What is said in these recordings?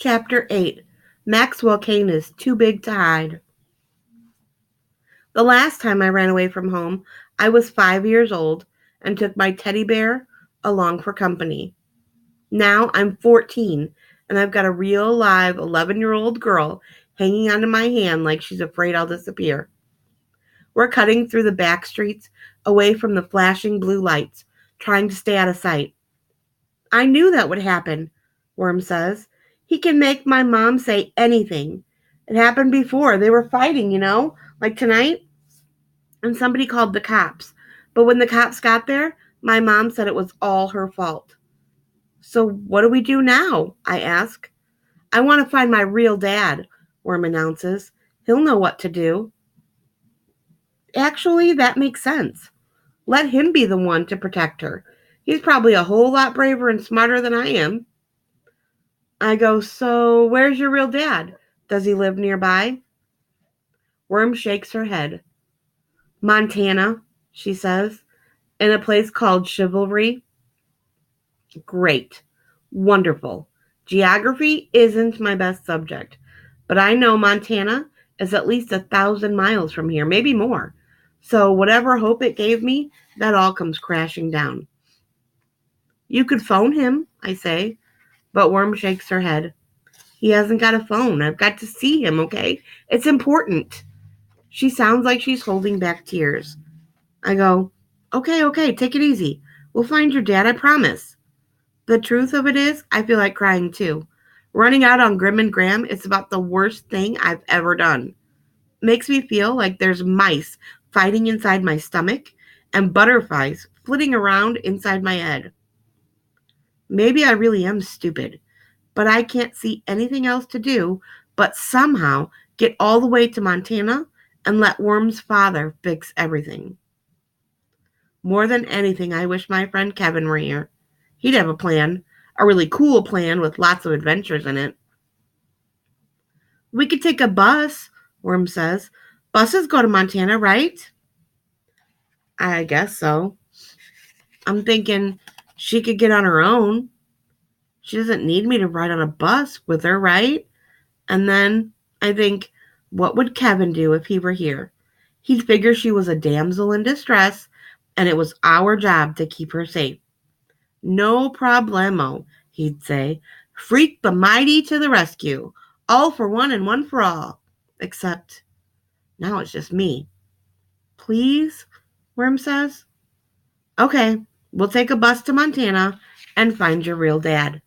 Chapter 8. Maxwell Kane is too big to hide. The last time I ran away from home, I was 5 years old and took my teddy bear along for company. Now I'm 14 and I've got a real live 11-year-old girl hanging onto my hand like she's afraid I'll disappear. We're cutting through the back streets away from the flashing blue lights, trying to stay out of sight. I knew that would happen, Worm says. He can make my mom say anything. It happened before. They were fighting, like tonight. And somebody called the cops. But when the cops got there, my mom said it was all her fault. So what do we do now? I ask. I want to find my real dad, Worm announces. He'll know what to do. Actually, that makes sense. Let him be the one to protect her. He's probably a whole lot braver and smarter than I am. I go, so where's your real dad? Does he live nearby? Worm shakes her head. Montana, she says, in a place called Chivalry. Great. Wonderful. Geography isn't my best subject, but I know Montana is at least 1,000 miles from here, maybe more. So whatever hope it gave me, that all comes crashing down. You could phone him, I say, but Worm shakes her head. He hasn't got a phone. I've got to see him, okay? It's important. She sounds like she's holding back tears. I go, okay, take it easy. We'll find your dad, I promise. The truth of it is, I feel like crying too. Running out on Grim and Graham is about the worst thing I've ever done. Makes me feel like there's mice fighting inside my stomach and butterflies flitting around inside my head. Maybe I really am stupid, but I can't see anything else to do but somehow get all the way to Montana and let Worm's father fix everything. More than anything, I wish my friend Kevin were here. He'd have a plan, a really cool plan with lots of adventures in it. We could take a bus, Worm says. Buses go to Montana, right? I guess so. I'm thinking she could get on her own. She doesn't need me to ride on a bus with her, right? And then I think, what would Kevin do if he were here? He'd figure she was a damsel in distress, and it was our job to keep her safe. No problemo, he'd say. Freak the mighty to the rescue. All for one and one for all. Except now it's just me. Please, Worm says. Okay, we'll take a bus to Montana and find your real dad.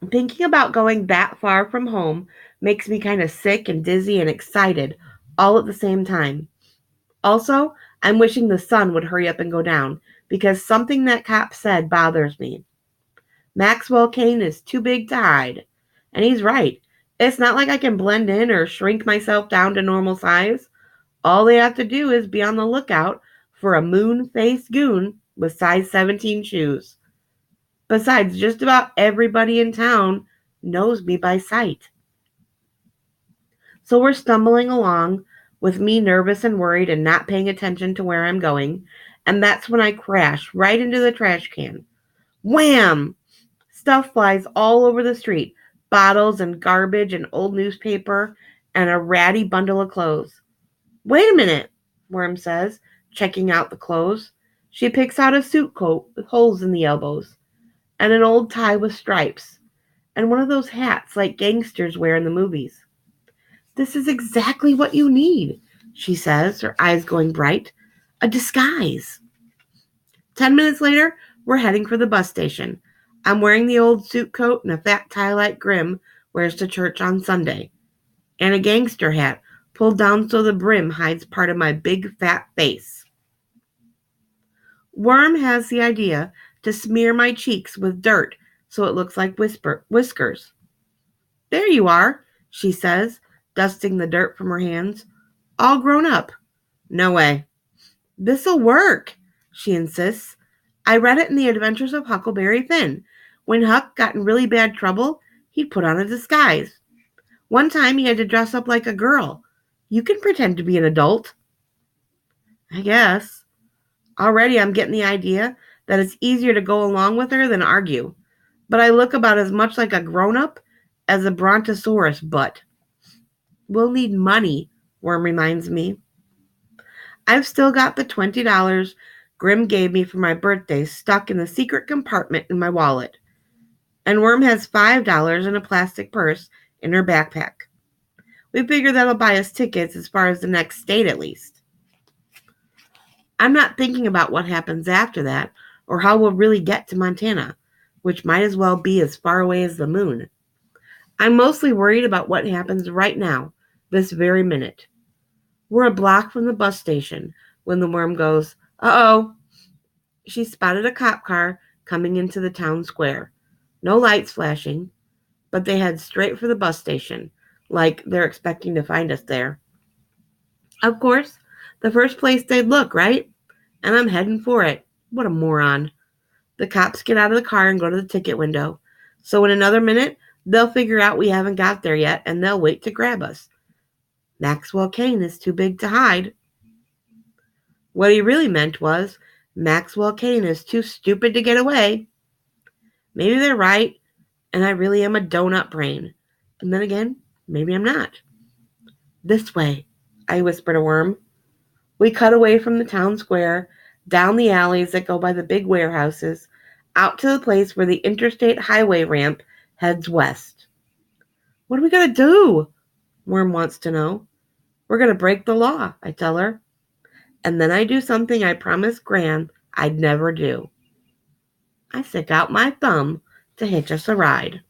Thinking about going that far from home makes me kind of sick and dizzy and excited all at the same time. Also, I'm wishing the sun would hurry up and go down because something that cop said bothers me. Maxwell Kane is too big to hide. And he's right. It's not like I can blend in or shrink myself down to normal size. All they have to do is be on the lookout for a moon-faced goon with size 17 shoes. Besides, just about everybody in town knows me by sight. So we're stumbling along, with me nervous and worried and not paying attention to where I'm going, and that's when I crash right into the trash can. Wham! Stuff flies all over the street, bottles and garbage and old newspaper and a ratty bundle of clothes. Wait a minute, Worm says, checking out the clothes. She picks out a suit coat with holes in the elbows, and an old tie with stripes, and one of those hats like gangsters wear in the movies. This is exactly what you need, she says, her eyes going bright. A disguise. 10 minutes later, we're heading for the bus station. I'm wearing the old suit coat and a fat tie like Grim wears to church on Sunday, and a gangster hat pulled down so the brim hides part of my big fat face. Worm has the idea to smear my cheeks with dirt so it looks like whiskers. There you are, she says, dusting the dirt from her hands. All grown up. No way. This'll work, she insists. I read it in the Adventures of Huckleberry Finn. When Huck got in really bad trouble, he'd put on a disguise. One time he had to dress up like a girl. You can pretend to be an adult. I guess. Already I'm getting the idea that it's easier to go along with her than argue. But I look about as much like a grown-up as a brontosaurus butt. We'll need money, Worm reminds me. I've still got the $20 Grim gave me for my birthday stuck in the secret compartment in my wallet. And Worm has $5 in a plastic purse in her backpack. We figure that'll buy us tickets as far as the next state at least. I'm not thinking about what happens after that or how we'll really get to Montana, which might as well be as far away as the moon. I'm mostly worried about what happens right now, this very minute. We're a block from the bus station when the Worm goes, "Uh-oh." She spotted a cop car coming into the town square. No lights flashing, but they head straight for the bus station, like they're expecting to find us there. Of course, the first place they'd look, right? And I'm heading for it. What a moron. The cops get out of the car and go to the ticket window. So in another minute, they'll figure out we haven't got there yet, and they'll wait to grab us. Maxwell Kane is too big to hide. What he really meant was, Maxwell Kane is too stupid to get away. Maybe they're right, and I really am a donut brain. And then again, maybe I'm not. This way, I whispered to Worm. We cut away from the town square, down the alleys that go by the big warehouses, out to the place where the interstate highway ramp heads west. What are we going to do? Worm wants to know. We're going to break the law, I tell her. And then I do something I promised Gran I'd never do. I stick out my thumb to hitch us a ride.